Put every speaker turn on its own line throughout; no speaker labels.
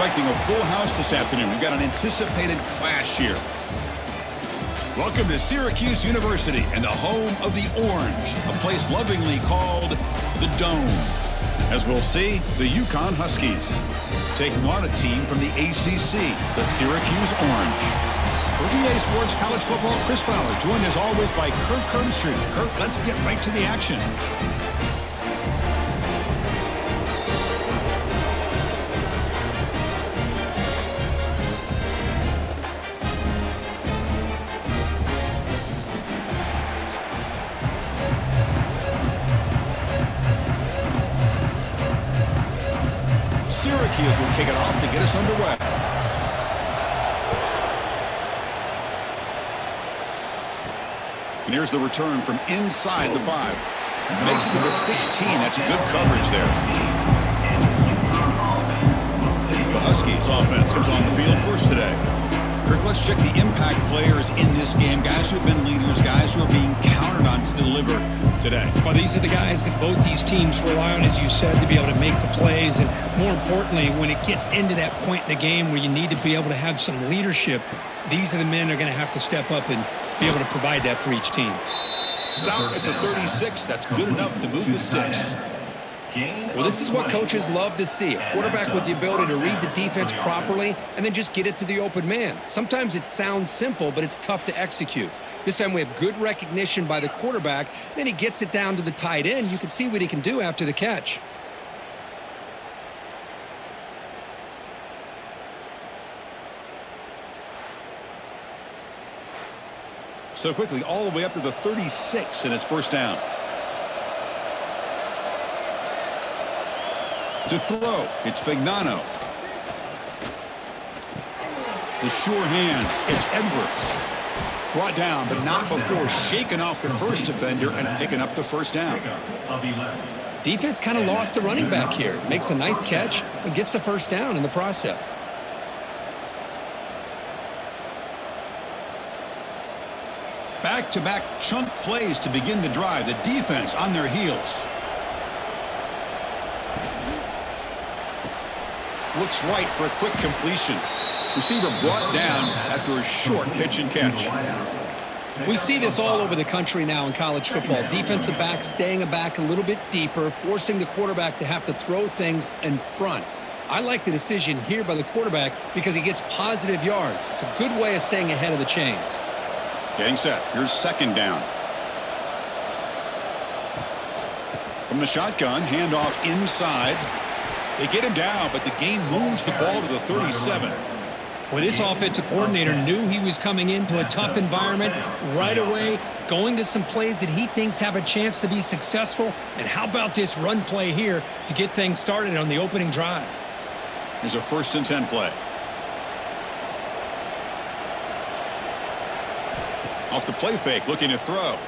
expecting a full house this afternoon. We've got an anticipated clash here. Welcome to Syracuse University and the home of the Orange, a place lovingly called the Dome. As we'll see, the UConn Huskies taking on a team from the ACC, the Syracuse Orange. For EA Sports College Football, Chris Fowler, joined as always by Kirk Hermstreet. Kirk, let's get right to the action. Syracuse will kick it off to get us underway. And here's the return from inside the 5. Makes it to the 16. That's good coverage there. The Huskies offense comes on the field first today. Kirk, let's check the impact players in this game. Guys who have been leaders, guys who are being counted on to deliver today.
Well, these are the guys that both these teams rely on, as you said, to be able to make the plays. And more importantly, when it gets into that point in the game where you need to be able to have some leadership, these are the men that are going to have to step up and be able to provide that for each team.
Stop at the 36. That's good enough to move the sticks.
Well, this is what coaches love to see. A quarterback with the ability to read the defense properly and then just get it to the open man. Sometimes it sounds simple, but it's tough to execute. This time we have good recognition by the quarterback. Then he gets it down to the tight end. You can see what he can do after the catch.
So quickly, all the way up to the 36, and it's first down. To throw, it's Fignano. The sure hands, it's Edwards. Brought down, but not before shaking off the first defender and picking up the first down.
Defense kind of lost the running back here. Makes a nice catch and gets the first down in the process.
Back-to-back chunk plays to begin the drive. The defense on their heels. Looks right for a quick completion. Receiver brought down after a short pitch and catch.
We see this all over the country now in college football. Defensive backs staying back a little bit deeper, forcing the quarterback to have to throw things in front. I like the decision here by the quarterback because he gets positive yards. It's a good way of staying ahead of the chains.
Getting set. Here's second down. From the shotgun, handoff inside. They get him down, but the game moves the ball to the 37.
Well, this offensive coordinator knew he was coming into a tough environment right away, going to some plays that he thinks have a chance to be successful. And how about this run play here to get things started on the opening drive?
Here's a 1st and 10 play. Off the play fake, looking to throw.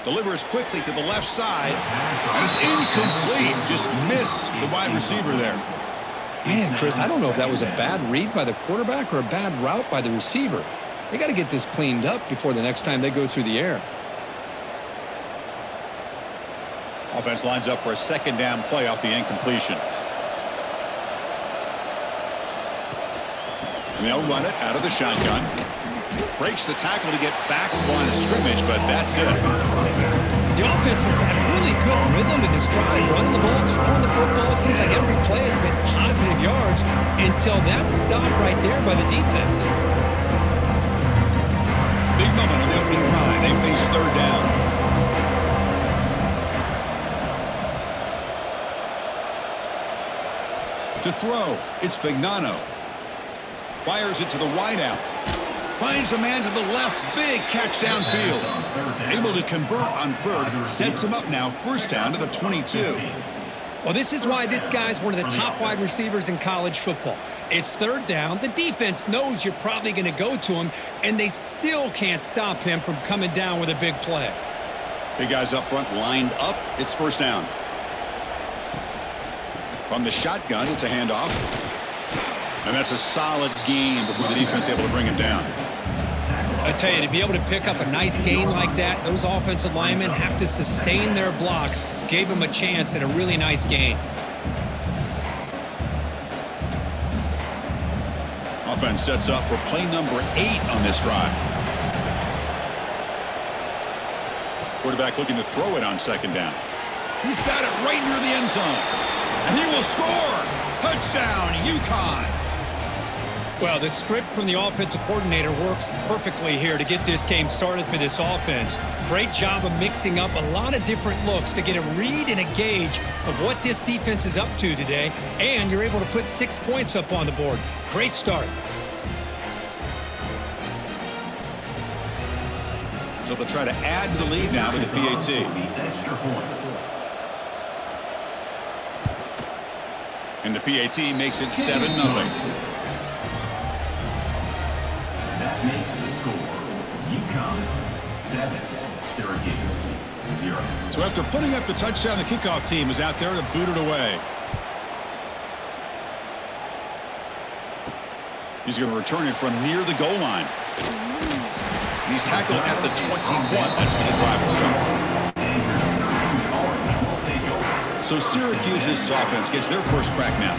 Delivers quickly to the left side, and it's incomplete. Just missed the wide receiver there.
Man, Chris, I don't know if that was a bad read by the quarterback or a bad route by the receiver. They got to get this cleaned up before the next time they go through the air.
Offense lines up for a second down play off the incompletion. And they'll run it out of the shotgun. Breaks the tackle to get back to the line of scrimmage, but that's it.
The offense has had really good rhythm in this drive, running the ball, throwing the football. It seems like every play has been positive yards until that stop right there by the defense.
Big moment on the opening drive. They face third down. To throw, it's Fignano. Fires it to the wideout. Finds a man to the left. Big catch downfield. Able to convert on third. Sets him up now. First down to the 22.
Well, this is why this guy's one of the top wide receivers in college football. It's third down. The defense knows you're probably going to go to him, and they still can't stop him from coming down with a big play.
Big guys up front lined up. It's first down. From the shotgun, it's a handoff. And that's a solid gain before the defense able to bring him down.
I tell you, to be able to pick up a nice gain like that, those offensive linemen have to sustain their blocks. Gave him a chance at a really nice gain.
Offense sets up for play number 8 on this drive. Quarterback looking to throw it on second down. He's got it right near the end zone. And he will score. Touchdown, UConn.
Well, the script from the offensive coordinator works perfectly here to get this game started for this offense. Great job of mixing up a lot of different looks to get a read and a gauge of what this defense is up to today, and you're able to put 6 points up on the board. Great start.
So they'll try to add to the lead now with the PAT. And the PAT makes it 7-0.
That makes the score UConn 7, Syracuse 0.
So after putting up the touchdown, the kickoff team is out there to boot it away. He's going to return it from near the goal line. And he's tackled at the 21. That's where the drive will start. So Syracuse's offense gets their first crack now.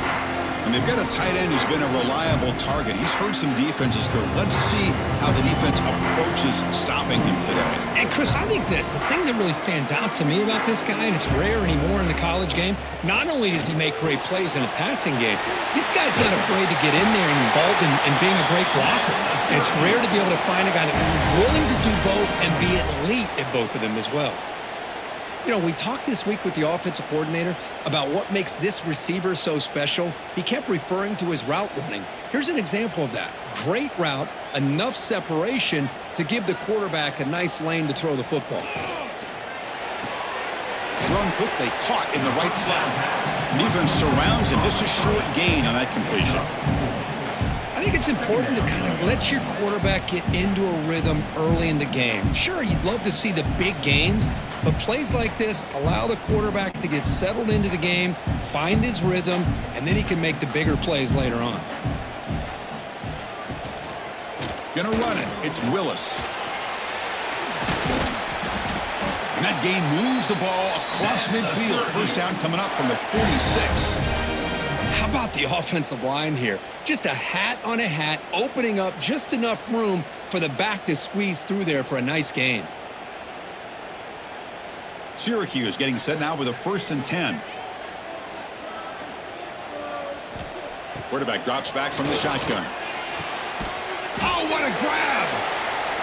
And they've got a tight end who's been a reliable target. He's hurt some defenses, Kurt. Let's see how the defense approaches stopping him today.
And, Chris, I think that the thing that really stands out to me about this guy, and it's rare anymore in the college game, not only does he make great plays in the passing game, this guy's not afraid to get in there and involved in being a great blocker. And it's rare to be able to find a guy that's willing to do both and be elite at both of them as well. You know, we talked this week with the offensive coordinator about what makes this receiver so special. He kept referring to his route running. Here's an example of that. Great route, enough separation to give the quarterback a nice lane to throw the football.
Run quickly, caught in the right flat. Defense surrounds him. Just a short gain on that completion.
I think it's important to kind of let your quarterback get into a rhythm early in the game. Sure, you'd love to see the big gains, but plays like this allow the quarterback to get settled into the game, find his rhythm, and then he can make the bigger plays later on.
Gonna run it. It's Willis. And that game moves the ball across midfield. First down coming up from the 46.
How about the offensive line here? Just a hat on a hat, opening up just enough room for the back to squeeze through there for a nice gain.
Syracuse getting set now with a 1st and 10. Quarterback drops back from the shotgun. Oh, what a grab!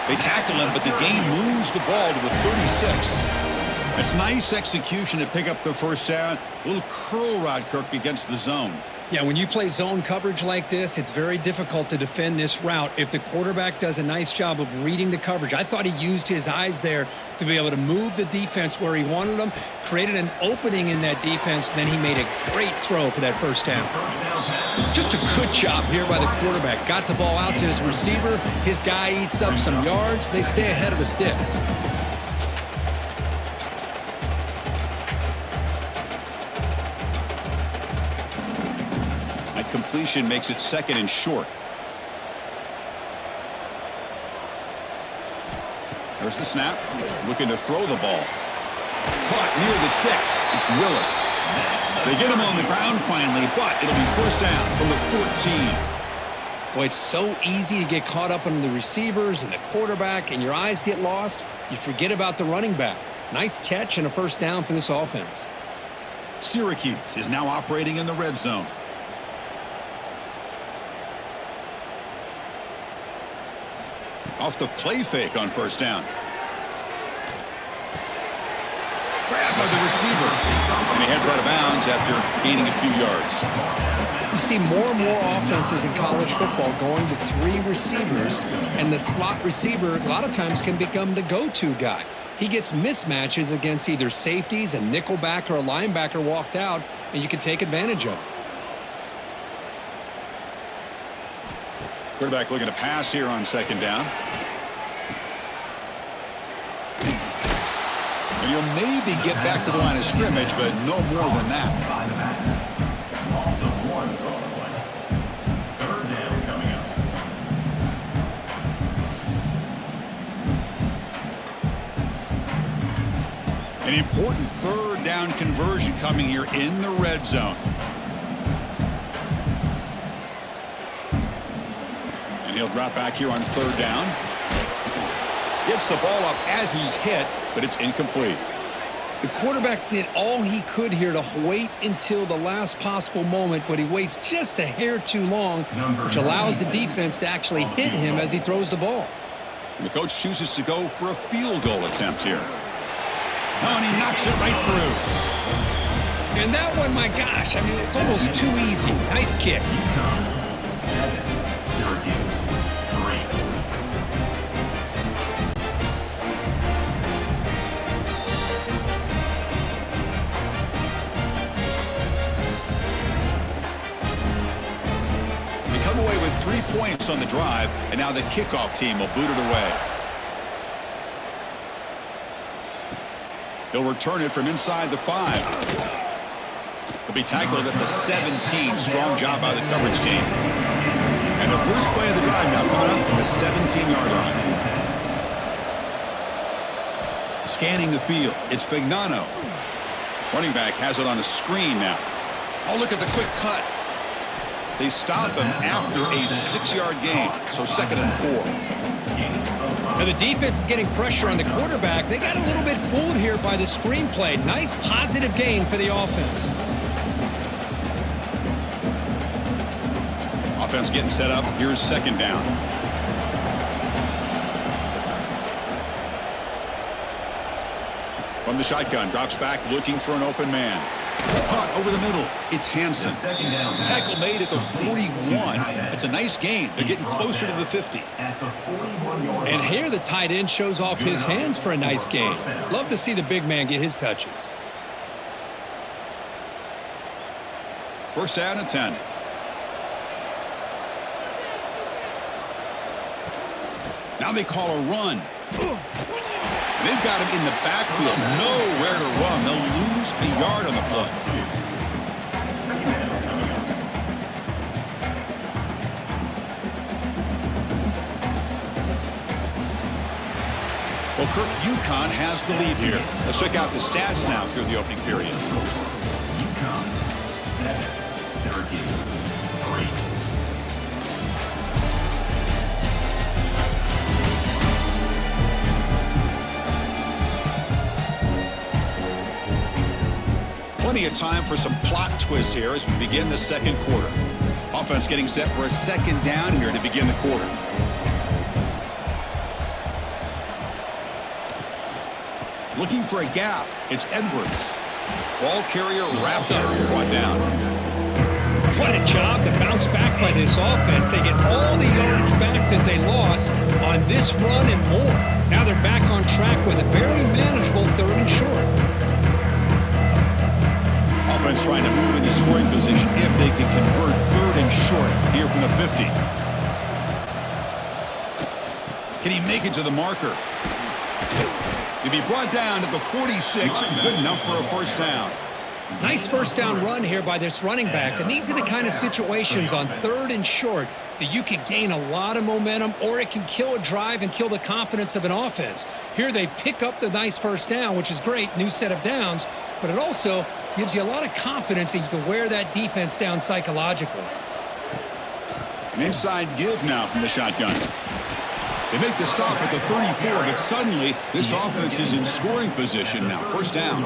They tackle him, but the gain moves the ball to the 36. It's nice execution to pick up the first down. A little curl route, Kirk, against the zone.
Yeah, when you play zone coverage like this, it's very difficult to defend this route if the quarterback does a nice job of reading the coverage. I thought he used his eyes there to be able to move the defense where he wanted them, created an opening in that defense, and then he made a great throw for that first down. Just a good job here by the quarterback. Got the ball out to his receiver. His guy eats up some yards. They stay ahead of the sticks.
Completion makes it 2nd and short. There's the snap. Looking to throw the ball. Caught near the sticks. It's Willis. They get him on the ground finally, but it'll be first down from the 14.
Boy, it's so easy to get caught up on the receivers and the quarterback, and your eyes get lost. You forget about the running back. Nice catch and a first down for this offense.
Syracuse is now operating in the red zone. Off the play fake on first down. Grab by the receiver. And he heads out of bounds after gaining a few yards.
You see more and more offenses in college football going to 3 receivers, and the slot receiver a lot of times can become the go-to guy. He gets mismatches against either safeties, a nickelback, or a linebacker walked out, and you can take advantage of it.
Quarterback looking to pass here on second down. And he'll maybe get back to the line of scrimmage, but no more than that.
Also one throw play. 3rd down coming up.
An important 3rd down conversion coming here in the red zone. And he'll drop back here on 3rd down. Gets the ball up as he's hit, but it's incomplete.
The quarterback did all he could here to wait until the last possible moment, but he waits just a hair too long, which allows the defense to actually hit him as he throws the ball.
And the coach chooses to go for a field goal attempt here. Oh, and he knocks it right through.
And that one, my gosh, I mean, it's almost too easy. Nice kick.
UConn 7, Syracuse 3.
They come away with 3 points on the drive, and now the kickoff team will boot it away. He'll return it from inside the 5. He'll be tackled at the 17. Strong job by the coverage team. And the first play of the drive now coming up from the 17-yard line. Scanning the field. It's Fignano. Running back has it on a screen now. Oh, look at the quick cut. They stop him after a 6-yard gain. So 2nd and 4.
Now the defense is getting pressure on the quarterback. They got a little bit fooled here by the screenplay. Nice positive gain for the offense.
Offense getting set up. Here's 2nd down. From the shotgun, drops back looking for an open man. Caught over the middle. It's Hansen. Tackle made at the 41. It's a nice gain. They're getting closer to the 50.
And here the tight end shows off his hands for a nice gain. Love to see the big man get his touches.
1st down and 10. Now they call a run. And they've got him in the backfield. Nowhere to run. They'll lose a yard on the play. Well, Kirk, UConn has the lead here. Let's check out the stats now through the opening period.
UConn 7, Syracuse 3.
Plenty of time for some plot twists here as we begin the 2nd quarter. Offense getting set for a 2nd down here to begin the quarter. Looking for a gap. It's Edwards. Ball carrier wrapped up and brought down.
What a job to bounce back by this offense. They get all the yardage back that they lost on this run and more. Now they're back on track with a very manageable 3rd and short.
Offense trying to move into scoring position if they can convert 3rd and short here from the 50. Can he make it to the marker? He'll be brought down to the 46. Good enough for a 1st down.
Nice 1st down run here by this running back. And these are the kind of situations on 3rd and short that you can gain a lot of momentum, or it can kill a drive and kill the confidence of an offense. Here they pick up the nice 1st down, which is great, new set of downs, but it also gives you a lot of confidence that you can wear that defense down psychologically.
An inside give now from the shotgun. They make the stop at the 34, but suddenly this offense is in scoring position now. 1st down.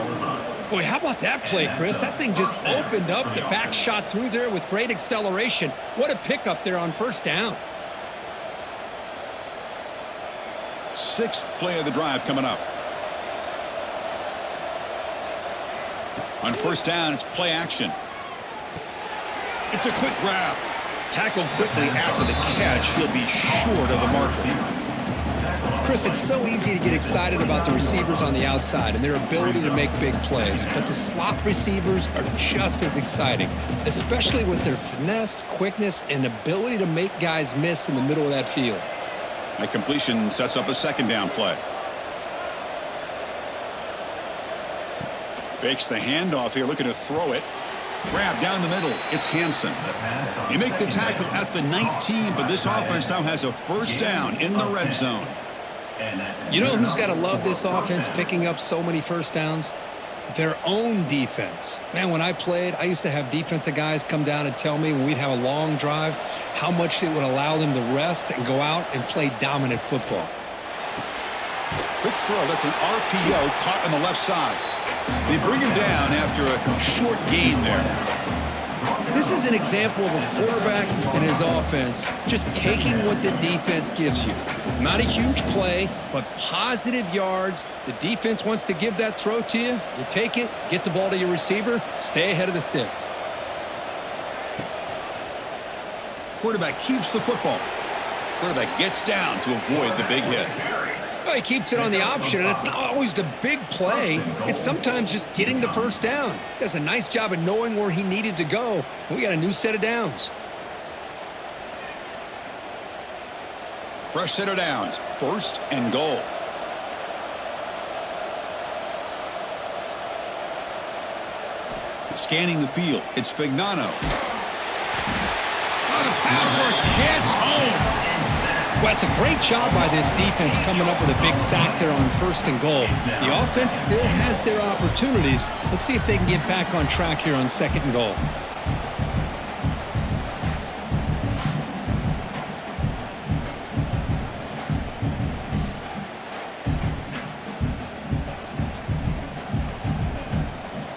Boy, how about that play, Chris? That thing just opened up. The back shot through there with great acceleration. What a pickup there on 1st down.
6th play of the drive coming up. On 1st down, it's play action. It's a quick grab. Tackled quickly after the catch. He'll be short of the marker.
Chris, it's so easy to get excited about the receivers on the outside and their ability to make big plays, but the slot receivers are just as exciting, especially with their finesse, quickness, and ability to make guys miss in the middle of that field.
That completion sets up a 2nd down play. Fakes the handoff here, looking to throw it. Grab down the middle. It's Hansen. They make the tackle at the 19, but this offense now has a 1st down in the red zone.
You know who's got to love this offense picking up so many 1st downs? their own defense. Man, when I played, I used to have defensive guys come down and tell me when we'd have a long drive how much it would allow them to rest and go out and play dominant football.
Quick throw. That's an RPO caught on the left side. They bring him down after a short gain there.
This is an example of a quarterback and his offense just taking what the defense gives you. Not a huge play, but positive yards. The defense wants to give that throw to you. You take it, get the ball to your receiver, stay ahead of the sticks.
Quarterback keeps the football. Quarterback gets down to avoid the big hit.
Well, he keeps it on the option, and it's not always the big play. It's sometimes just getting the first down. Does a nice job of knowing where he needed to go, and we got a new set of downs.
Fresh set of downs. 1st and goal. Scanning the field. It's Fignano. Oh, the pass rush gets home.
Well, it's a great job by this defense coming up with a big sack there on 1st and goal. The offense still has their opportunities. Let's see if they can get back on track here on 2nd and goal.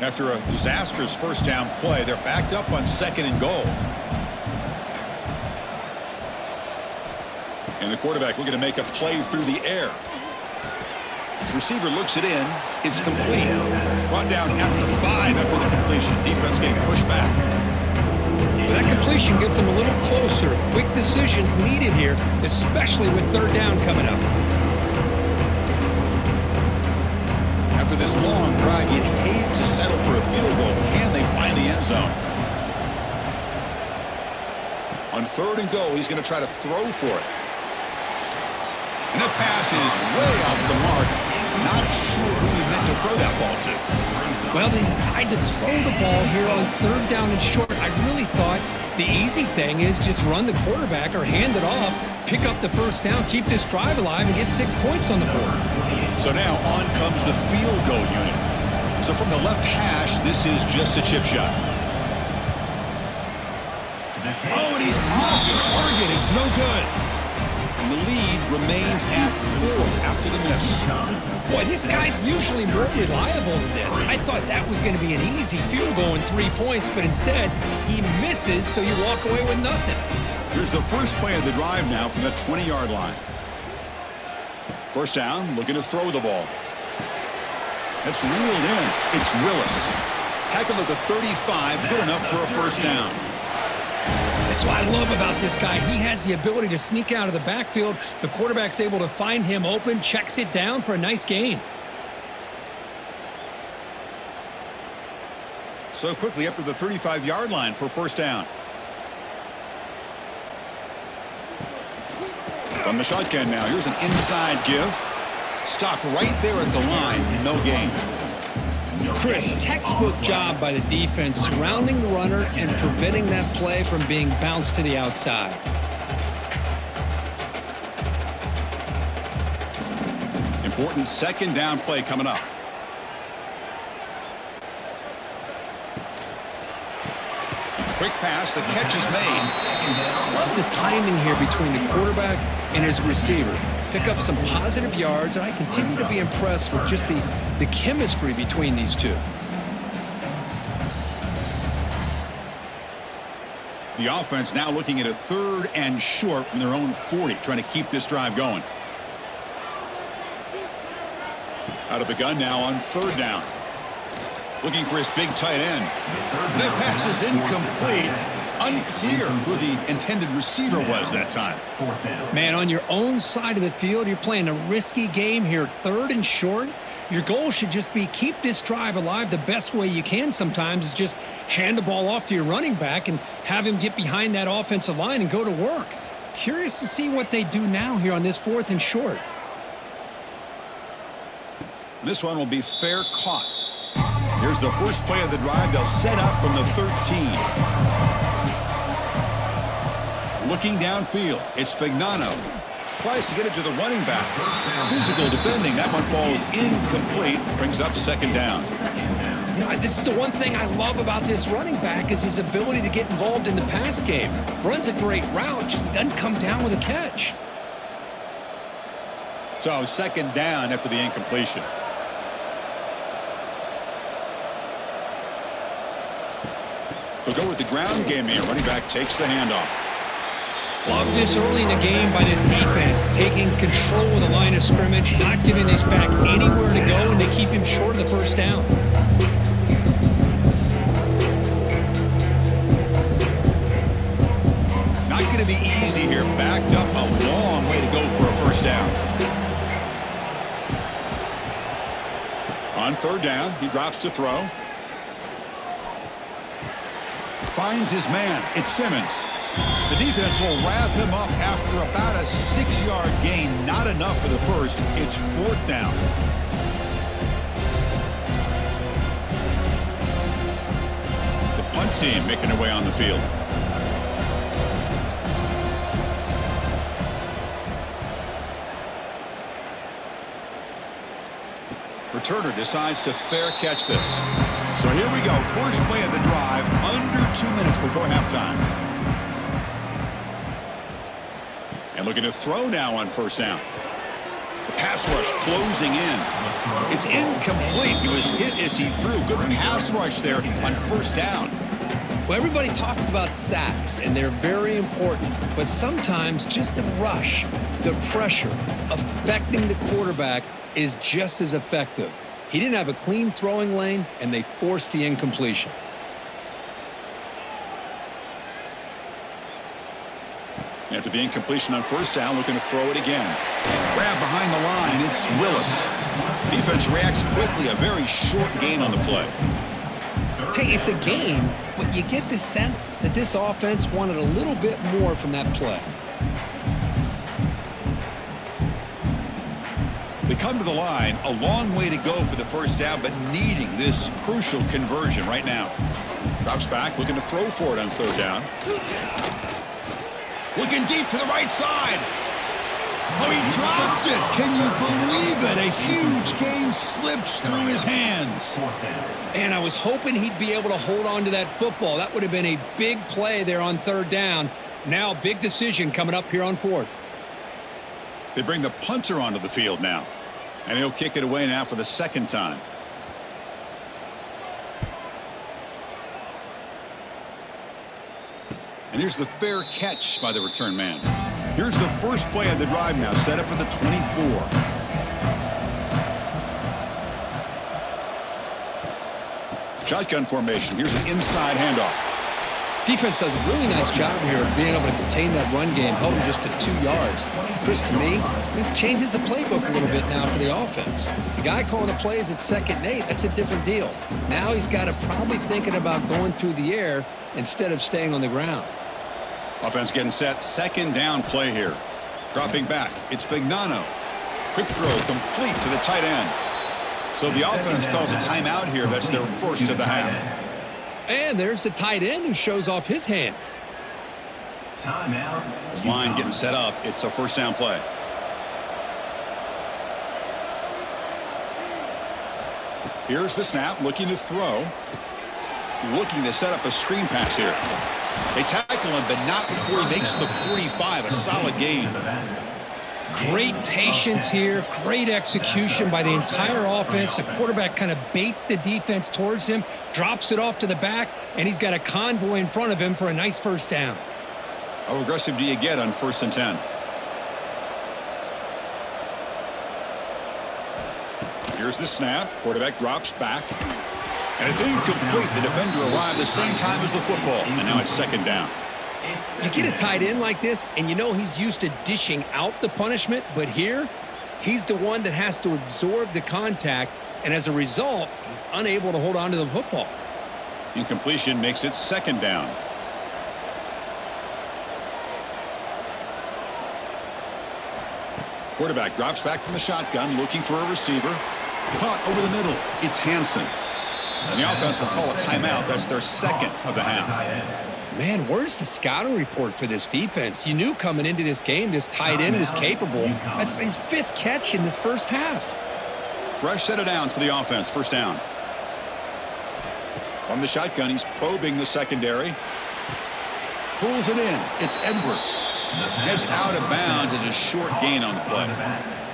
After a disastrous 1st down play, they're backed up on 2nd and goal. And the quarterback looking to make a play through the air. Receiver looks it in. It's complete. Brought down at the 5 after the completion. Defense getting pushed back.
That completion gets them a little closer. Quick decisions needed here, especially with 3rd down coming up.
After this long drive, you'd hate to settle for a field goal. Can they find the end zone? On 3rd and goal, he's going to try to throw for it. And the pass is way off the mark. Not sure who he meant to throw that ball to.
Well, they decide to throw the ball here on 3rd down and short. I really thought the easy thing is just run the quarterback or hand it off, pick up the 1st down, keep this drive alive, and get 6 points on the board.
So now on comes the field goal unit. So from the left hash, this is just a chip shot. Oh, and he's off target. It's no good. And the lead remains at 4 after the miss.
Boy, this guy's usually more reliable than this. I thought that was going to be an easy field goal and 3 points, but instead he misses, so you walk away with nothing.
Here's the first play of the drive now from the 20-yard line. 1st down, looking to throw the ball. That's reeled in. It's Willis. Tackled at the 35, good enough for a 1st down.
That's what I love about this guy. He has the ability to sneak out of the backfield. The quarterback's able to find him open, checks it down for a nice gain.
So quickly up to the 35-yard line for 1st down. From the shotgun now, here's an inside give. Stopped right there at the line, no gain.
Chris, textbook job by the defense surrounding the runner and preventing that play from being bounced to the outside.
Important 2nd down play coming up. Quick pass, the catch is made.
Love the timing here between the quarterback and his receiver. Pick up some positive yards, and I continue to be impressed with just the chemistry between these two.
The offense now looking at a 3rd and short from their own 40, trying to keep this drive going. Out of the gun now on 3rd down. Looking for his big tight end. That pass is incomplete. Unclear who the intended receiver was that time.
Man, on your own side of the field, you're playing a risky game here. 3rd and short. Your goal should just be keep this drive alive the best way you can sometimes is just hand the ball off to your running back and have him get behind that offensive line and go to work. Curious to see what they do now here on this 4th and short.
This one will be fair caught. Here's the first play of the drive. They'll set up from the 13. Looking downfield, it's Fignano. tries to get it to the running back. Physical defending. That one falls incomplete. Brings up second down.
You know, this is the one thing I love about this running back is his ability to get involved in the pass game. Runs a great route, just doesn't come down with a catch.
So second down after the incompletion. They'll go with the ground game here. Running back takes the handoff.
Love this early in the game by this defense, taking control of the line of scrimmage, not giving this back anywhere to go, and they keep him short of the first down.
Not going to be easy here. Backed up a long way to go for a first down. On third down, he drops to throw. Finds his man. It's Simmons. The defense will wrap him up after about a 6-yard gain. Not enough for the first. It's fourth down. The punt team making their way on the field. Returner decides to fair catch this. So here we go. First play of the drive. Under 2 minutes before halftime. And looking to throw now on first down. The pass rush closing in. It's incomplete. He was hit as he threw. Good pass rush there on first down.
Well, everybody talks about sacks, and they're very important. But sometimes just the rush, the pressure, affecting the quarterback is just as effective. He didn't have a clean throwing lane, and they forced the incompletion.
After the incompletion on first down, looking to throw it again. Grab behind the line. It's Willis. Defense reacts quickly. A very short gain on the play.
Hey, it's a game, but you get the sense that this offense wanted a little bit more from that play.
They come to the line, a long way to go for the first down, but needing this crucial conversion right now. Drops back, looking to throw for it on third down. Looking deep to the right side. Oh, he dropped it. Can you believe it? A huge gain slips through his hands.
And I was hoping he'd be able to hold on to that football. That would have been a big play there on third down. Now, big decision coming up here on fourth.
They bring the punter onto the field now. And he'll kick it away now for the second time. And here's the fair catch by the return man. Here's the first play of the drive now, set up at the 24. Shotgun formation. Here's an inside handoff.
Defense does a really nice job here of being able to contain that run game, held him just to 2 yards. Chris, to me, this changes the playbook a little bit now for the offense. The guy calling the plays at 2nd and 8, that's a different deal. Now he's got to probably thinking about going through the air instead of staying on the ground.
Offense getting set. Second down play here. Dropping back. It's Vignano. Quick throw complete to the tight end. So the offense calls a timeout here. That's their first of the half.
And there's the tight end who shows off his hands.
Timeout.
This line getting set up. It's a first down play. Here's the snap. Looking to throw. Looking to set up a screen pass here. They tackle him, but not before he makes the 45. A solid gain.
Great patience here. Great execution by the entire offense. The quarterback kind of baits the defense towards him, drops it off to the back, and he's got a convoy in front of him for a nice first down.
How aggressive do you get on 1st and 10? Here's the snap. Quarterback drops back. And it's incomplete. The defender arrived the same time as the football. And now it's second down.
You get a tight end like this, and you know he's used to dishing out the punishment, but here, he's the one that has to absorb the contact, and as a result, he's unable to hold on to the football.
Incompletion makes it second down. Quarterback drops back from the shotgun, looking for a receiver. Caught over the middle. It's Hansen. And the offense will call a timeout. That's their second of the half.
Man, where's the scouting report for this defense? You knew coming into this game this tight end was capable. That's his 5th catch in this first half.
Fresh set of downs for the offense. First down. From the shotgun, he's probing the secondary. Pulls it in. It's Edwards. Heads out of bounds as a short gain on the play.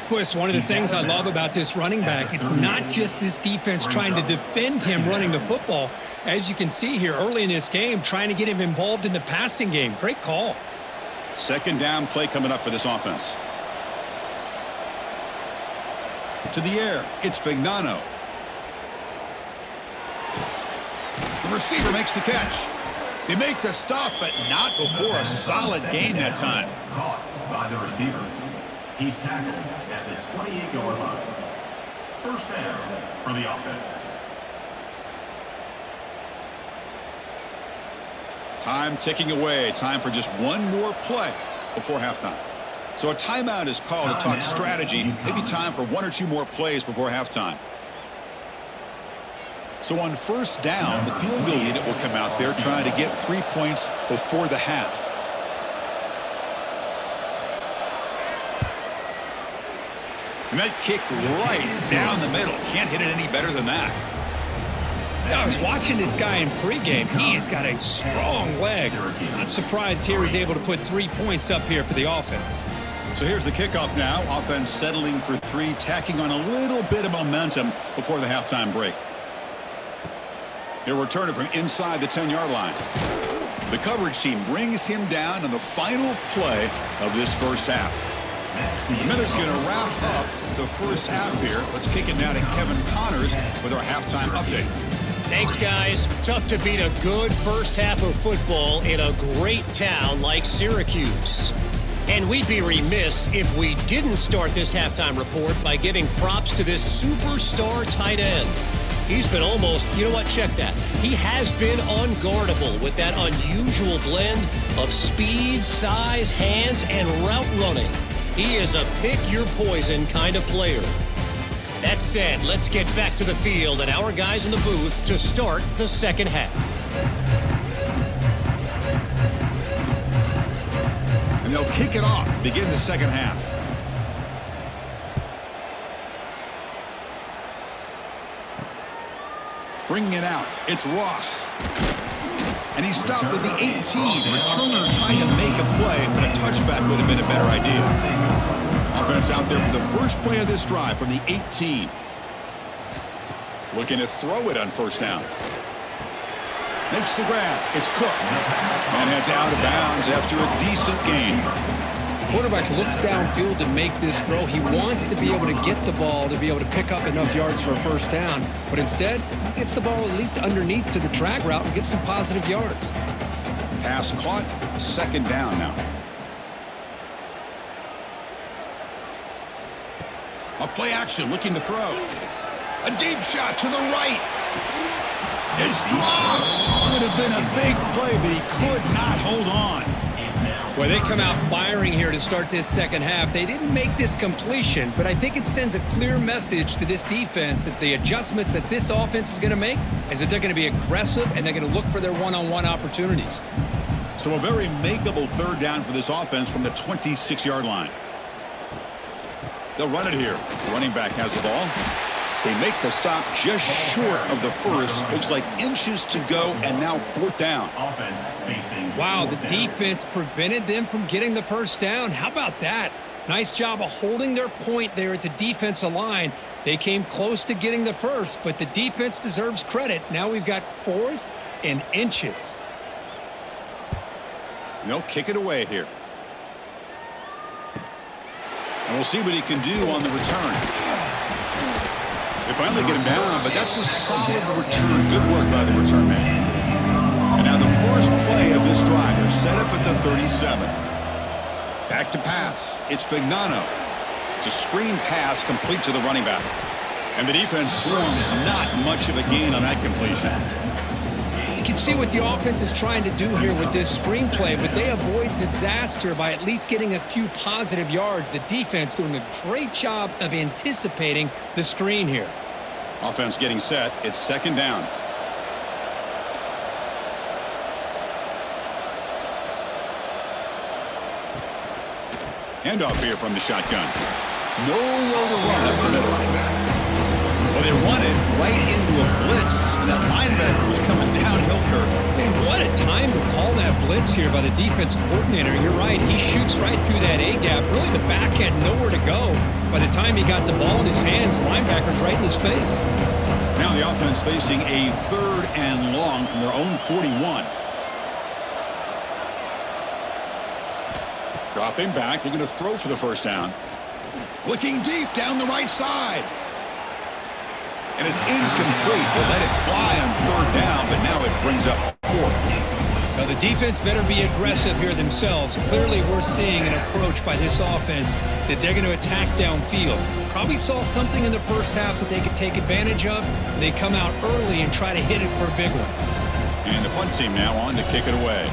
Boy, it's one of the things I love about this running back. It's not just this defense trying to defend him running the football. As you can see here early in this game, trying to get him involved in the passing game. Great call.
Second down play coming up for this offense. To the air. It's Fignano. The receiver makes the catch. They make the stop, but not before a solid gain that time.
Caught by the receiver. He's tackled at the 28-yard line. First down for the offense.
Time ticking away. Time for just one more play before halftime. So a timeout is called to talk strategy. Maybe time for 1 or 2 more plays before halftime. So on first down, the field goal unit will come out there trying to get 3 points before the half. And that kick right down the middle. Can't hit it any better than that.
I was watching this guy in pregame. He has got a strong leg. Not surprised here he's able to put 3 points up here for the offense.
So here's the kickoff now. Offense settling for 3, tacking on a little bit of momentum before the halftime break. He'll return it from inside the 10-yard line. The coverage team brings him down on the final play of this first half. Miller's going to wrap up the first half here. Let's kick it now to Kevin Connors with our halftime update.
Thanks, guys. Tough to beat a good first half of football in a great town like Syracuse. And we'd be remiss if we didn't start this halftime report by giving props to this superstar tight end. He's been almost, you know what, check that. He has been unguardable with that unusual blend of speed, size, hands, and route running. He is a pick-your-poison kind of player. That said, let's get back to the field and our guys in the booth to start the second half.
And they'll kick it off to begin the second half. Bringing it out, it's Ross. And he stopped with the 18. Returner trying to make a play, but a touchback would have been a better idea. Offense out there for the first play of this drive from the 18. Looking to throw it on first down. Makes the grab. It's Cook. And heads out of bounds after a decent gain.
Quarterback looks downfield to make this throw. He wants to be able to get the ball to be able to pick up enough yards for a first down. But instead, he gets the ball at least underneath to the drag route and gets some positive yards.
Pass caught. Second down now. A play action looking to throw. A deep shot to the right. It's dropped. Would have been a big play, but he could not hold on.
Well, they come out firing here to start this second half. They didn't make this completion, but I think it sends a clear message to this defense that the adjustments that this offense is going to make is that they're going to be aggressive and they're going to look for their one-on-one opportunities.
So a very makeable third down for this offense from the 26-yard line. They'll run it here. The running back has the ball. They make the stop just short of the first. Looks like inches to go, and now fourth down.
Wow, the defense prevented them from getting the first down. How about that? Nice job of holding their point there at the defensive line. They came close to getting the first, but the defense deserves credit. Now we've got fourth and inches.
And they'll kick it away here. And we'll see what he can do on the return. They finally get him down, but that's a solid return. Good work by the return man. And now the first play of this drive. They're set up at the 37. Back to pass. It's Fignano. It's a screen pass complete to the running back. And the defense swarms. Not much of a gain on that completion.
You can see what the offense is trying to do here with this screenplay, but they avoid disaster by at least getting a few positive yards. The defense doing a great job of anticipating the screen here.
Offense getting set. It's second down. Handoff here from the shotgun. Nowhere to run up the middle. Well, they run it right into a blitz, and that linebacker was coming downhill, Kirk.
Man, what a time to call that blitz here by the defensive coordinator. You're right. He shoots right through that A-gap. Really, the back had nowhere to go. By the time he got the ball in his hands, the linebacker's right in his face.
Now the offense facing a 3rd and long from their own 41. Dropping back. They're going to throw for the first down. Looking deep down the right side. And it's incomplete. They let it fly on 3rd down, but now it brings up 4th.
Now the defense better be aggressive here themselves. Clearly we're seeing an approach by this offense that they're going to attack downfield. Probably saw something in the first half that they could take advantage of. They come out early and try to hit it for a big one.
And the punt team now on to kick it away.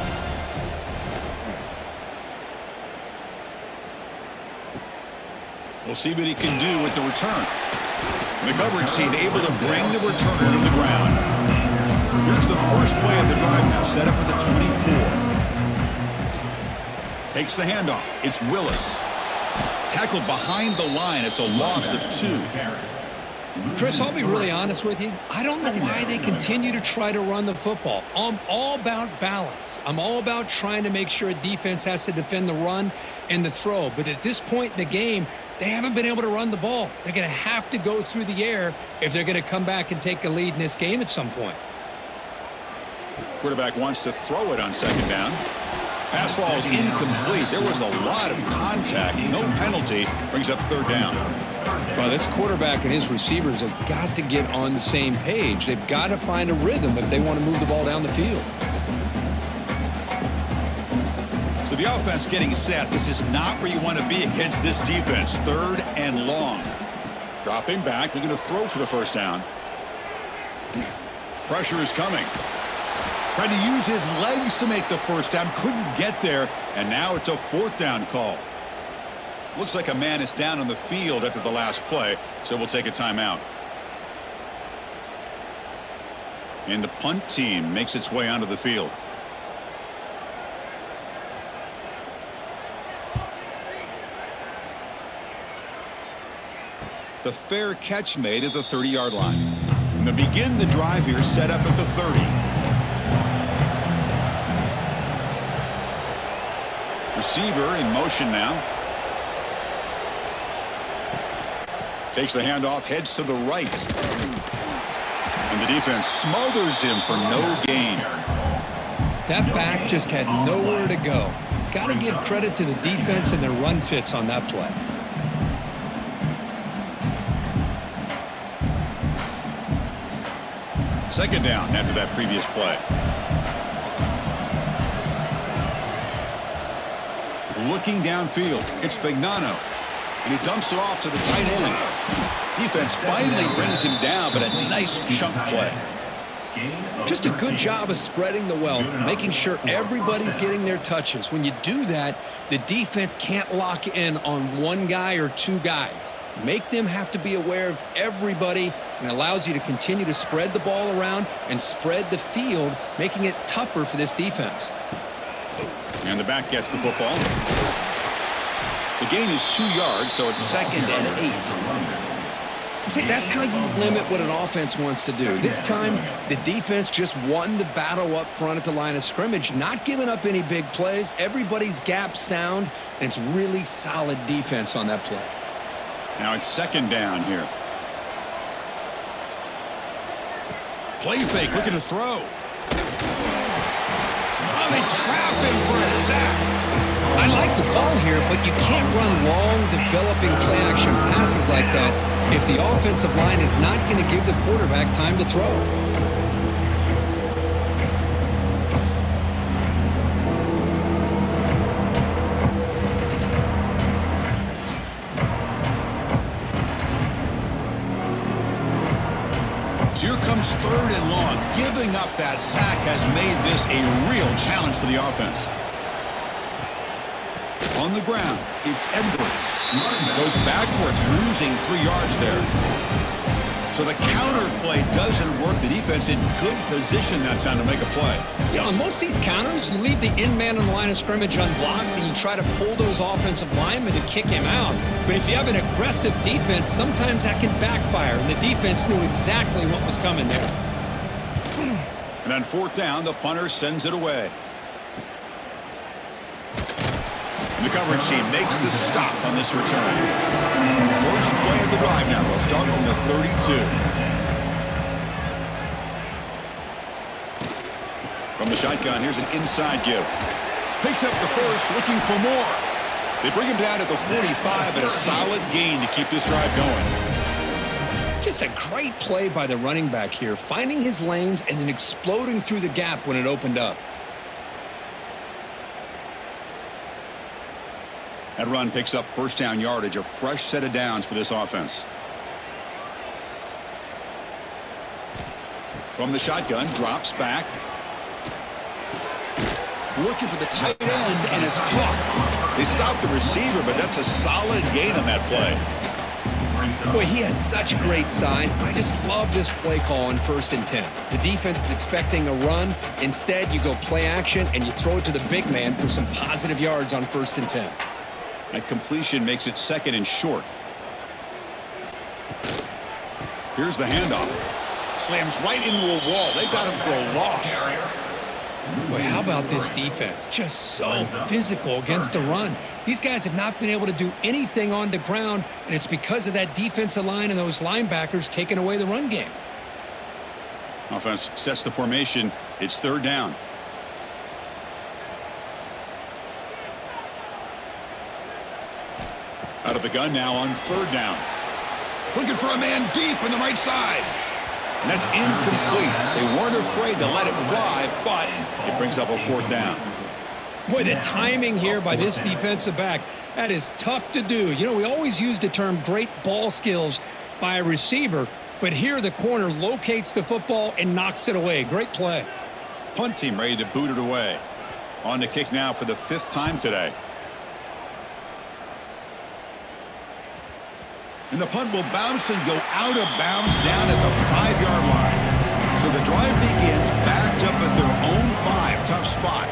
We'll see what he can do with the return. The coverage team able to bring the returner to the ground. Here's the first play of the drive now, set up at the 24. Takes the handoff. It's Willis. Tackled behind the line. It's a loss of 2.
Chris, I'll be really honest with you. I don't know why they continue to try to run the football. I'm all about balance. I'm all about trying to make sure a defense has to defend the run and the throw. But at this point in the game, they haven't been able to run the ball. They're going to have to go through the air if they're going to come back and take a lead in this game at some point.
Quarterback wants to throw it on 2nd down. Pass ball is incomplete. There was a lot of contact. No penalty. Brings up 3rd down.
Well, this quarterback and his receivers have got to get on the same page. They've got to find a rhythm if they want to move the ball down the field.
So the offense getting set. This is not where you want to be against this defense. 3rd and long. Dropping back. They're going to throw for the first down. Pressure is coming. Tried to use his legs to make the first down. Couldn't get there. And now it's a 4th down call. Looks like a man is down on the field after the last play. So we'll take a timeout. And the punt team makes its way onto the field. The fair catch made at the 30-yard line. And they begin the drive here, set up at the 30. Receiver in motion now. Takes the handoff, heads to the right. And the defense smothers him for no gain.
That back just had nowhere to go. Got to give credit to the defense and their run fits on that play.
Second down after that previous play. Looking downfield, it's Fagnano. And he dumps it off to the tight end. Defense finally brings him down, but a nice chunk play.
Just a good job of spreading the wealth, making sure everybody's getting their touches. When you do that, the defense can't lock in on one guy or 2 guys. Make them have to be aware of everybody, and allows you to continue to spread the ball around and spread the field, making it tougher for this defense.
And the back gets the football. The gain is 2 yards, so it's 2nd and 8.
See, that's how you limit what an offense wants to do. This time, the defense just won the battle up front at the line of scrimmage, not giving up any big plays. Everybody's gap sound, and it's really solid defense on that play.
Now it's 2nd down here. Play fake, looking to throw. Oh, they trap him for a sack.
I like the call here, but you can't run long, developing play-action passes like that if the offensive line is not going to give the quarterback time to throw.
So here comes 3rd and long. Giving up that sack has made this a real challenge for the offense. On the ground, it's Edwards. Goes backwards, losing 3 yards there. So the counter play doesn't work. The defense in good position that time to make a play.
You know, on most of these counters, you leave the in man on the line of scrimmage unblocked, and you try to pull those offensive linemen to kick him out. But if you have an aggressive defense, sometimes that can backfire, and the defense knew exactly what was coming there.
And on fourth down, the punter sends it away. And the coverage team makes the stop on this return. First play of the drive now. They'll start from the 32. From the shotgun, here's an inside give. Picks up the first, looking for more. They bring him down at the 45, and a solid gain to keep this drive going.
Just a great play by the running back here, finding his lanes and then exploding through the gap when it opened up.
That run picks up first down yardage, a fresh set of downs for this offense. From the shotgun, drops back. Looking for the tight end, and it's caught. They stopped the receiver, but that's a solid gain on that play.
Boy, he has such great size. I just love this play call on 1st and 10. The defense is expecting a run. Instead, you go play action, and you throw it to the big man for some positive yards on 1st and 10.
That completion makes it 2nd and short. Here's the handoff. Slams right into a wall. They got him for a loss.
Boy, how about this defense? Just so physical against the run. These guys have not been able to do anything on the ground, and it's because of that defensive line and those linebackers taking away the run game.
Offense sets the formation. It's 3rd down. Out of the gun now on 3rd down. Looking for a man deep in the right side. And that's incomplete. They weren't afraid to let it fly, but it brings up a 4th down.
Boy, the timing here by this defensive back, that is tough to do. You know, we always use the term great ball skills by a receiver, but here the corner locates the football and knocks it away. Great play.
Punt team ready to boot it away. On to kick now for the 5th time today. And the punt will bounce and go out of bounds down at the 5-yard line. So the drive begins backed up at their own 5. Tough spot.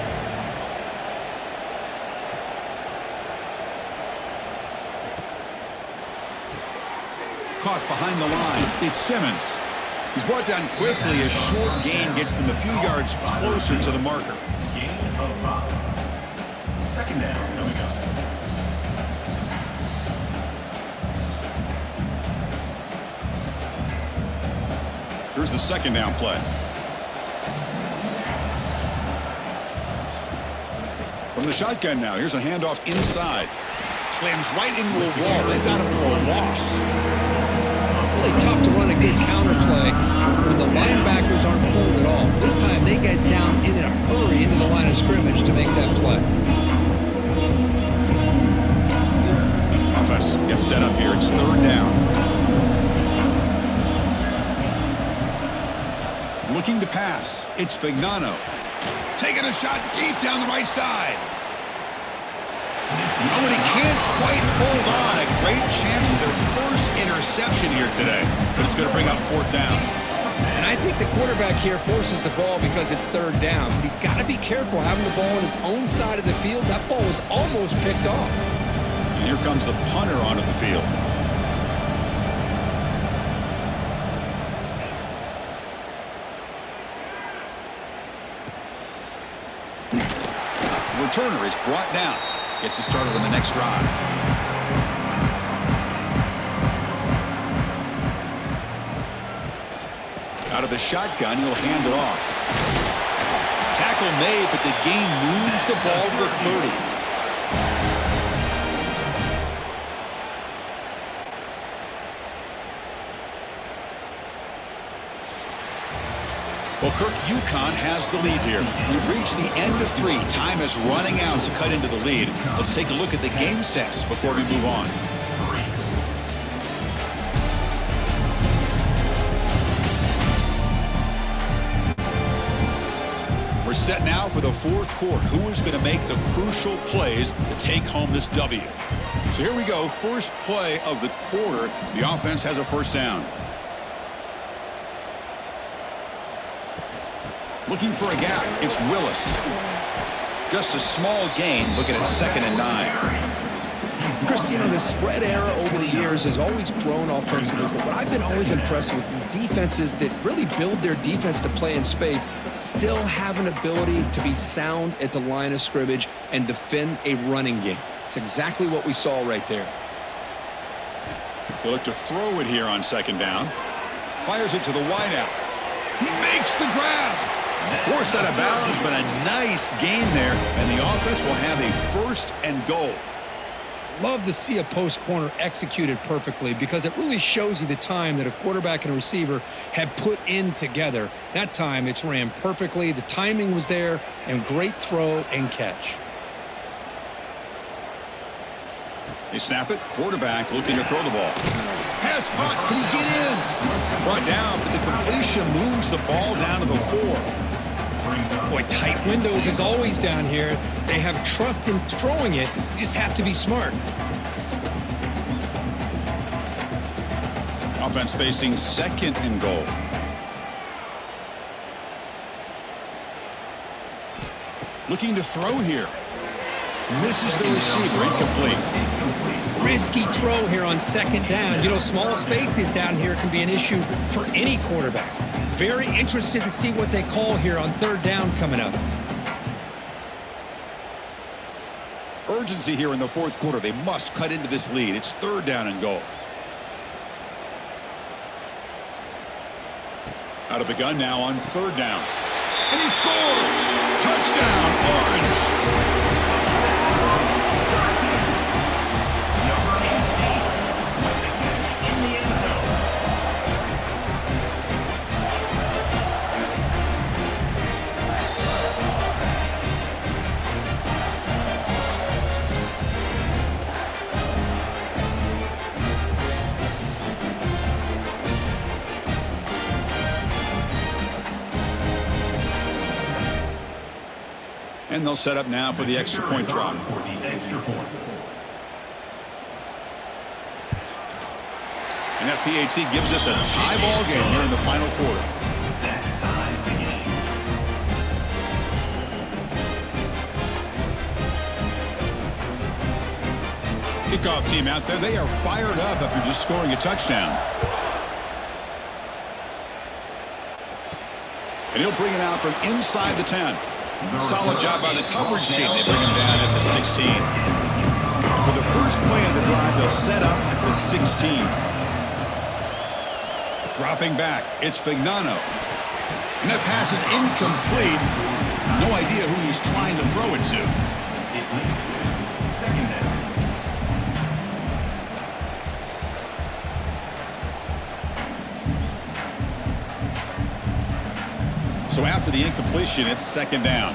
Caught behind the line. It's Simmons. He's brought down quickly. A short gain gets them a few yards closer to the marker.
Gain of 5. 2nd down coming up.
Here's the 2nd down play. From the shotgun now, here's a handoff inside. Slams right into a wall. They got him for a loss.
Really tough to run a good counter play when the linebackers aren't fooled at all. This time they get down in a hurry into the line of scrimmage to make that play.
Offense gets set up here. It's 3rd down. Looking to pass. It's Fignano. Taking a shot deep down the right side. Oh, and he can't quite hold on. A great chance for their first interception here today. But it's going to bring up 4th down.
And I think the quarterback here forces the ball because it's 3rd down. But he's got to be careful having the ball on his own side of the field. That ball was almost picked off.
And here comes the punter onto the field. Returner is brought down. Gets us started on the next drive. Out of the shotgun, he'll hand it off. Tackle made, but the gain moves the ball to the 30. Well, Kirk, UConn has the lead here. We've reached the end of 3. Time is running out to cut into the lead. Let's take a look at the game sets before we move on. We're set now for the 4th quarter. Who is going to make the crucial plays to take home this W? So here we go. First play of the quarter. The offense has a 1st down. Looking for a gap. It's Willis. Just a small gain. Looking at 2nd and 9.
Chris, you know, the spread era over the years has always grown offensively, but what I've been always impressed with defenses that really build their defense to play in space still have an ability to be sound at the line of scrimmage and defend a running game. It's exactly what we saw right there.
He'll look to throw it here on 2nd down. Fires it to the wideout. He makes the grab. Forced out of bounds, but a nice gain there, and the offense will have a 1st and goal.
Love to see a post corner executed perfectly because it really shows you the time that a quarterback and a receiver have put in together. That time it's ran perfectly. The timing was there, and great throw and catch.
They snap it. Quarterback looking to throw the ball. Pass caught. Can he get in? Brought down, but the completion moves the ball down to the 4.
Boy, tight windows is always down here. They have trust in throwing it. You just have to be smart.
Offense facing 2nd and goal. Looking to throw here. Misses the receiver. Incomplete.
Risky throw here on 2nd down. You know, small spaces down here can be an issue for any quarterback. Very interested to see what they call here on 3rd down coming up.
Urgency here in the 4th quarter. They must cut into this lead. It's 3rd down and goal. Out of the gun now on 3rd down. And he scores! Touchdown, Orange! And they'll set up now for the extra point drop. And that PAT gives us a tie ball game here in the final quarter. Kickoff team out there. They are fired up after just scoring a touchdown. And he'll bring it out from inside the 10. Solid job by the coverage team. They bring him down at the 16. For the first play of the drive, they'll set up at the 16. Dropping back, it's Fignano. And that pass is incomplete. No idea who he's trying to throw it to.
It leads to 2nd down.
So after the incompletion, it's 2nd down.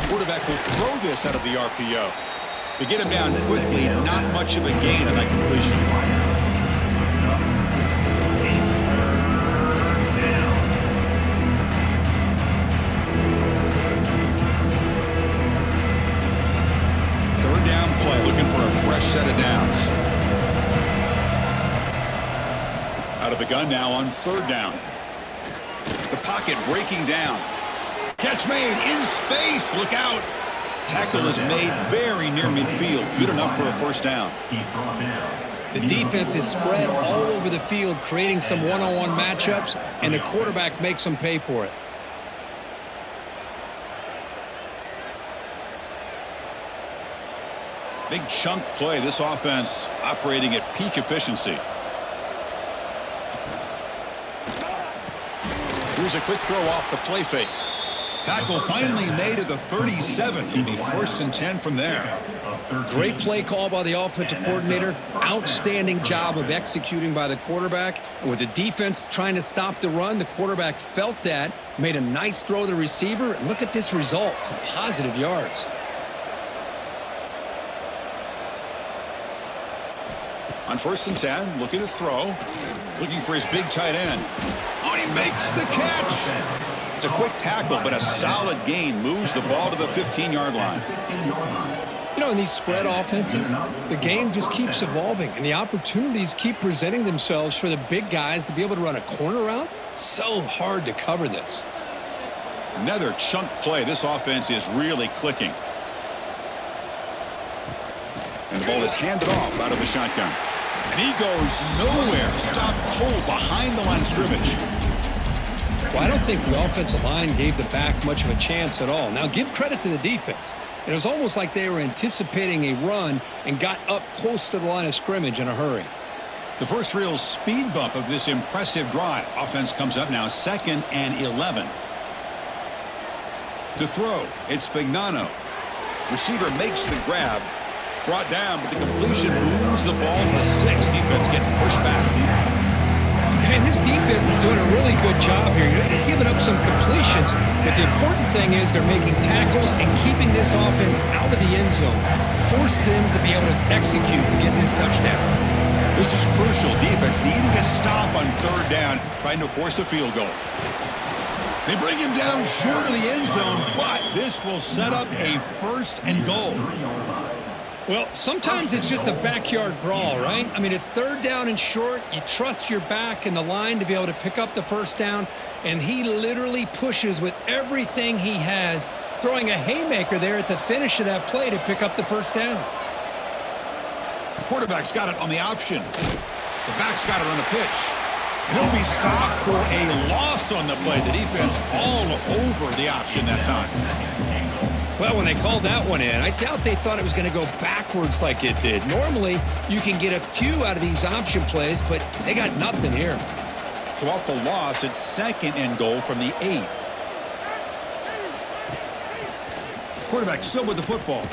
Quarterback will throw this out of the RPO. To get him down quickly, not much of a gain on that completion. Third down play, looking for a fresh set of downs. Out of the gun now on 3rd down. The pocket breaking down. Catch made in space. Look out. Tackle is made very near midfield. Good enough for a 1st down.
The defense is spread all over the field, creating some one-on-one matchups, and the quarterback makes them pay for it.
Big chunk play. This offense operating at peak efficiency. Here's a quick throw off the play fake. Tackle finally made at the 37. It'll be 1st and 10 from there.
Great play call by the offensive coordinator. Outstanding job of executing by the quarterback. With the defense trying to stop the run, the quarterback felt that, made a nice throw to the receiver. Look at this result. Some positive yards.
On 1st and 10, looking to throw. Looking for his big tight end. Oh, he makes the catch. It's a quick tackle, but a solid gain moves the ball to the 15-yard line.
You know, in these spread offenses, the game just keeps evolving, and the opportunities keep presenting themselves for the big guys to be able to run a corner route. So hard to cover this.
Another chunk play. This offense is really clicking. And the ball is handed off out of the shotgun. And he goes nowhere. Stopped cold behind the line of scrimmage.
Well, I don't think the offensive line gave the back much of a chance at all. Now, give credit to the defense. It was almost like they were anticipating a run and got up close to the line of scrimmage in a hurry.
The first real speed bump of this impressive drive. Offense comes up now 2nd and 11. To throw, it's Fignano. Receiver makes the grab. Brought down, but the completion moves the ball to the 6. Defense getting pushed back.
And this defense is doing a really good job here. They're giving up some completions, but the important thing is they're making tackles and keeping this offense out of the end zone. Force them to be able to execute to get this touchdown.
This is crucial. Defense needing a stop on 3rd down, trying to force a field goal. They bring him down short of the end zone, but this will set up a 1st and goal.
Well, sometimes it's just a backyard brawl, right? I mean, it's 3rd down and short. You trust your back and the line to be able to pick up the 1st down, and he literally pushes with everything he has, throwing a haymaker there at the finish of that play to pick up the 1st down.
Quarterback's got it on the option. The back's got it on the pitch. And he'll be stopped for a loss on the play. The defense all over the option that time.
Well, when they called that one in, I doubt they thought it was going to go backwards like it did. Normally, you can get a few out of these option plays, but they got nothing here.
So off the loss, it's 2nd and goal from the 8. Quarterback still with the football.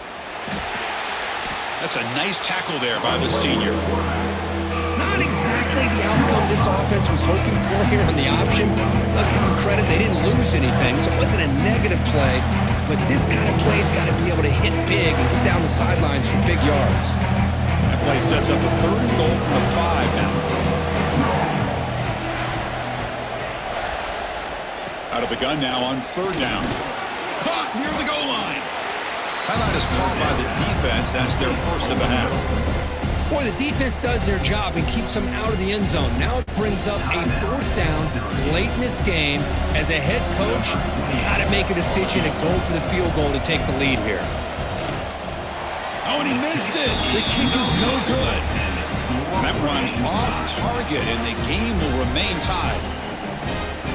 That's a nice tackle there by the senior.
Not exactly the outcome this offense was hoping for here on the option. I'll give them credit, they didn't lose anything, so it wasn't a negative play. But this kind of play's got to be able to hit big and get down the sidelines for big yards.
That play sets up a 3rd and goal from the 5 now. Out of the gun now on 3rd down. Caught near the goal line. Timeout is called by the defense. That's their 1st of the half.
Boy, the defense does their job and keeps them out of the end zone. Now it brings up a 4th down late in this game. As a head coach, you got to make a decision and go for the field goal to take the lead here.
Oh, and he missed it. The kick is no good. That runs off target, and the game will remain tied.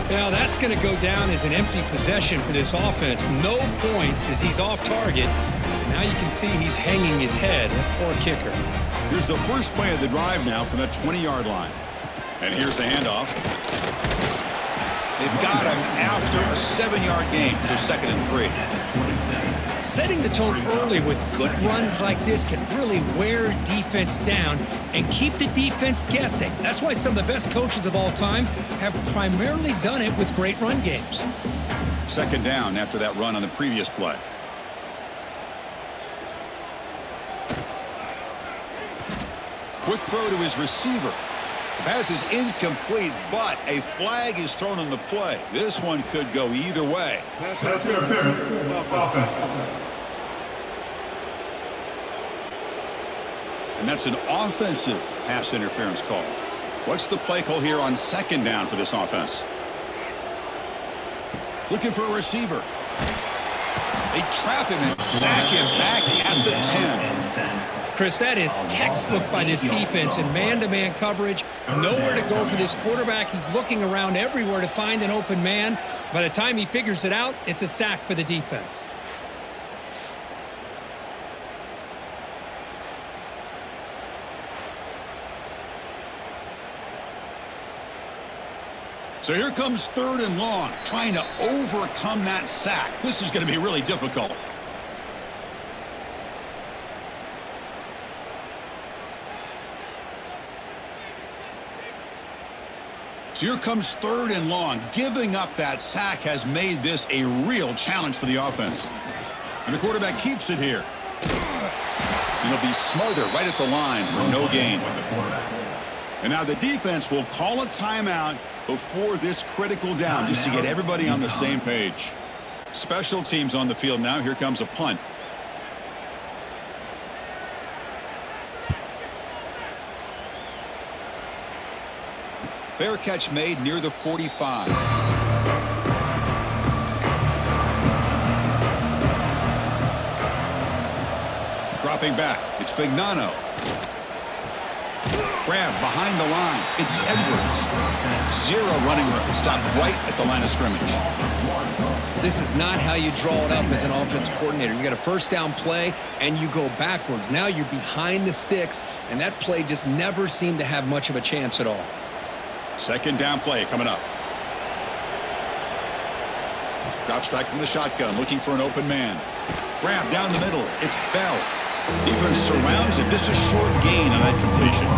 Now that's going to go down as an empty possession for this offense. No points as he's off target. And now you can see he's hanging his head. Poor kicker.
Here's the first play of the drive now from the 20-yard line. And here's the handoff. They've got him after a 7-yard gain, so 2nd and 3.
Setting the tone early with good runs like this can really wear defense down and keep the defense guessing. That's why some of the best coaches of all time have primarily done it with great run games.
2nd down after that run on the previous play. Quick throw to his receiver. The pass is incomplete, but a flag is thrown on the play. This one could go either way.
Pass interference, offense.
And that's an offensive pass interference call. What's the play call here on 2nd down for this offense? Looking for a receiver. They trap him and sack him back at the 10.
Chris, that is textbook by this defense in man-to-man coverage. Nowhere to go for this quarterback. He's looking around everywhere to find an open man. By the time he figures it out, it's a sack for the defense.
So here comes 3rd and long, trying to overcome that sack. This is going to be really difficult. So here comes 3rd and long. Giving up that sack has made this a real challenge for the offense. And the quarterback keeps it here. And he'll be smarter right at the line for no gain. And now the defense will call a timeout before this critical down, just to get everybody on the same page. Special teams on the field now. Here comes a punt. Fair catch made near the 45. Dropping back, it's Vignano. Grab behind the line, it's Edwards. Zero running room, stopped right at the line of scrimmage.
This is not how you draw it up as an offensive coordinator. You got a first down play, and you go backwards. Now you're behind the sticks, and that play just never seemed to have much of a chance at all.
Second down play coming up. Drops back from the shotgun, looking for an open man. Grab down the middle, it's Bell. Defense surrounds him, just a short gain on that completion.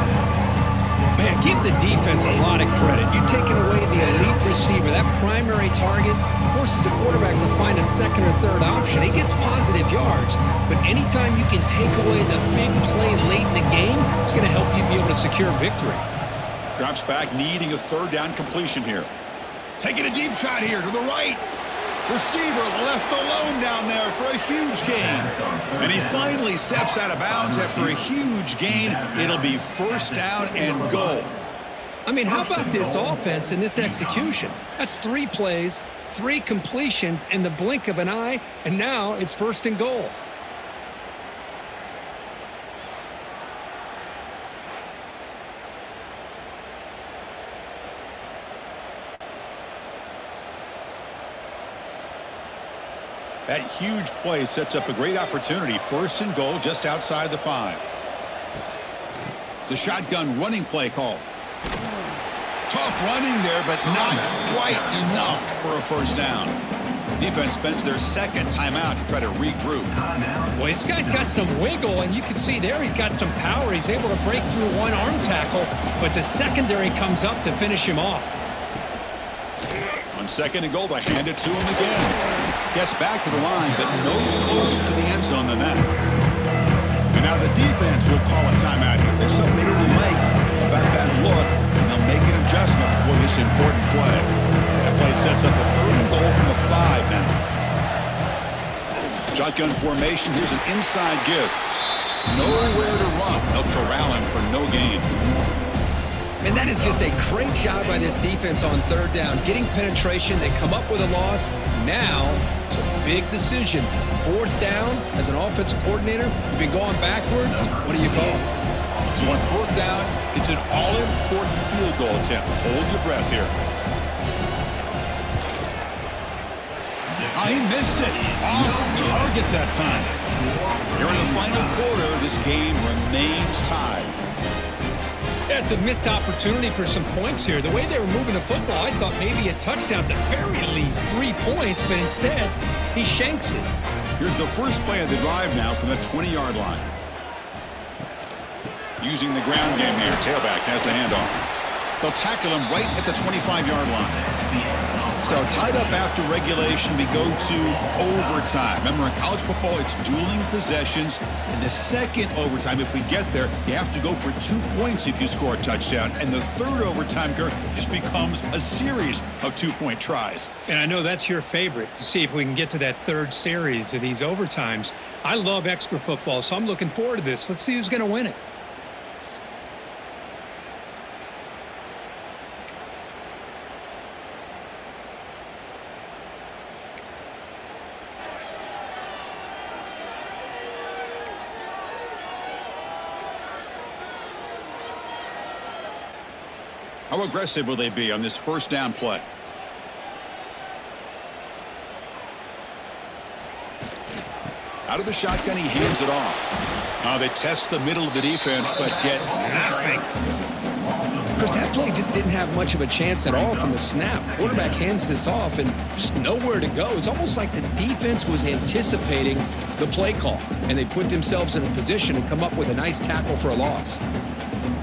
Man, give the defense a lot of credit. You're taking away the elite receiver. That primary target forces the quarterback to find a second or third option. He gets positive yards, but anytime you can take away the big play late in the game, it's going to help you be able to secure victory.
Drops back, needing a third down completion here. Taking a deep shot here to the right. Receiver left alone down there for a huge gain. And he finally steps out of bounds after a huge gain. It'll be first down and goal.
I mean, how about this offense and this execution? That's 3 plays, 3 completions in the blink of an eye, and now it's first and goal.
That huge play sets up a great opportunity. First and goal just outside the 5. The shotgun running play call. Tough running there, but not quite enough for a first down. Defense spends their second timeout to try to regroup.
Well, this guy's got some wiggle, and you can see there he's got some power. He's able to break through one arm tackle, but the secondary comes up to finish him off.
On second and goal, they hand it to him again. Gets back to the line, but no closer to the end zone than that. And now the defense will call a timeout here. There's something they didn't like about that look, and they'll make an adjustment for this important play. That play sets up a third and goal from the 5 now. Shotgun formation. Here's an inside give. Nowhere to run. They'll corral him for no gain.
And that is just a great job by this defense on third down. Getting penetration, they come up with a loss. Now, it's a big decision. Fourth down, as an offensive coordinator, you've been going backwards. What do you call?
So on fourth down, it's an all-important field goal attempt. Hold your breath here. He missed it. Off target that time. Here in the final quarter, this game remains tied.
That's a missed opportunity for some points here. The way they were moving the football, I thought maybe a touchdown, at the very least 3 points, but instead, he shanks it.
Here's the first play of the drive now from the 20-yard line. Using the ground game here, tailback has the handoff. They'll tackle him right at the 25-yard line. So tied up after regulation, we go to overtime. Remember, in college football, it's dueling possessions. In the second overtime, if we get there, you have to go for 2 points if you score a touchdown. And the third overtime, Kirk, just becomes a series of 2-point tries.
And I know that's your favorite, to see if we can get to that third series of these overtimes. I love extra football, so I'm looking forward to this. Let's see who's going to win it.
How aggressive will they be on this first down play? Out of the shotgun, he hands it off. They test the middle of the defense, but get nothing.
Chris, that play just didn't have much of a chance at all from the snap. Quarterback hands this off and just nowhere to go. It's almost like the defense was anticipating the play call, and they put themselves in a position to come up with a nice tackle for a loss.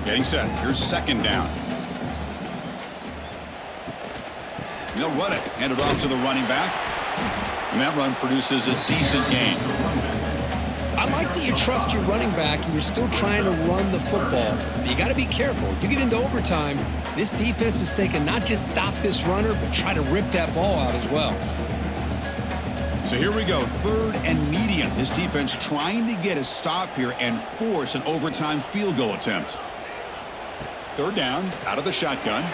Getting set. Here's second down. They'll run it. Hand it off to the running back. And that run produces a decent gain.
I like that you trust your running back and you're still trying to run the football. But you got to be careful. You get into overtime, this defense is thinking not just stop this runner, but try to rip that ball out as well.
So here we go. Third and medium. This defense trying to get a stop here and force an overtime field goal attempt. Third down, out of the shotgun.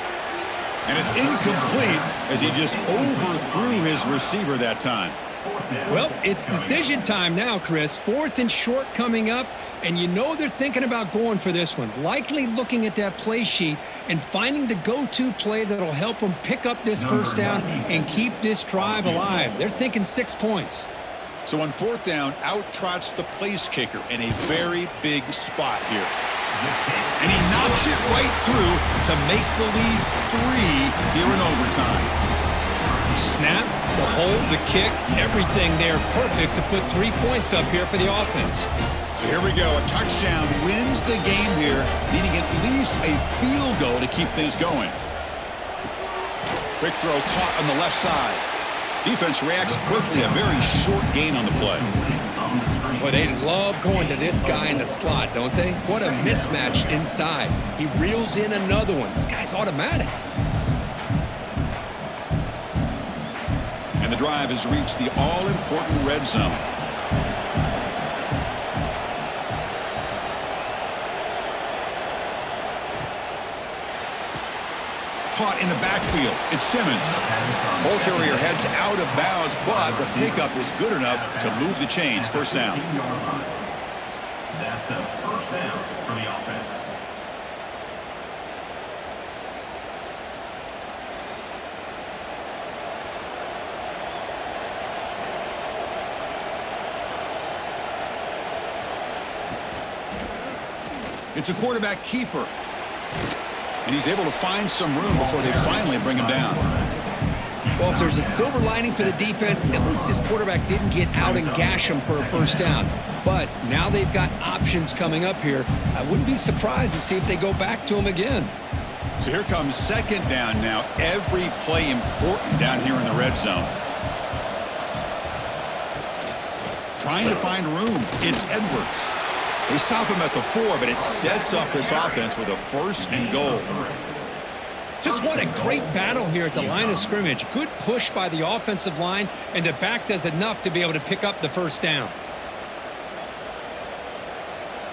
And it's incomplete as he just overthrew his receiver that time.
Well, it's decision time now, Chris. 4th and short coming up, and you know they're thinking about going for this one. Likely looking at that play sheet and finding the go-to play that'll help them pick up this first down and keep this drive alive. They're thinking 6 points.
So on 4th down, out trots the place kicker in a very big spot here. And he knocks it right through to make the lead 3 here in overtime.
Snap, the hold, the kick, everything there perfect to put 3 points up here for the offense.
So here we go. A touchdown wins the game here, needing at least a field goal to keep things going. Quick throw caught on the left side. Defense reacts quickly. A very short gain on the play.
Boy, they love going to this guy in the slot, don't they? What a mismatch inside. He reels in another one. This guy's automatic.
And the drive has reached the all-important red zone. Caught in the backfield. It's Simmons. Ball carrier heads out of bounds, but the pickup is good enough to move the chains. First down.
That's a first down for the offense.
It's a quarterback keeper. And he's able to find some room before they finally bring him down.
Well, if there's a silver lining for the defense, at least this quarterback didn't get out and gash him for a first down. But now they've got options coming up here. I wouldn't be surprised to see if they go back to him again.
So here comes 2nd down now. Every play important down here in the red zone. Trying to find room. It's Edwards. They stop him at the 4, but it sets up this offense with a 1st and goal.
Just what a great battle here at the line of scrimmage. Good push by the offensive line, and the back does enough to be able to pick up the first down.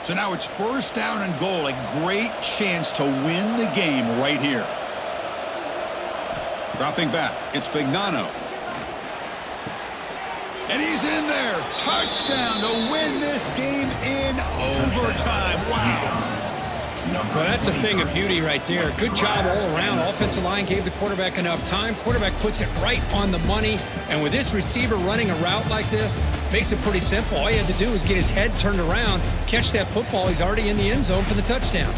So now it's 1st down and goal. A great chance to win the game right here. Dropping back, it's Fignano. And he's in there. Touchdown to win this game in overtime. Wow.
Well, that's a thing of beauty right there. Good job all around. Offensive line gave the quarterback enough time. Quarterback puts it right on the money. And with this receiver running a route like this, makes it pretty simple. All you had to do was get his head turned around, catch that football. He's already in the end zone for the touchdown.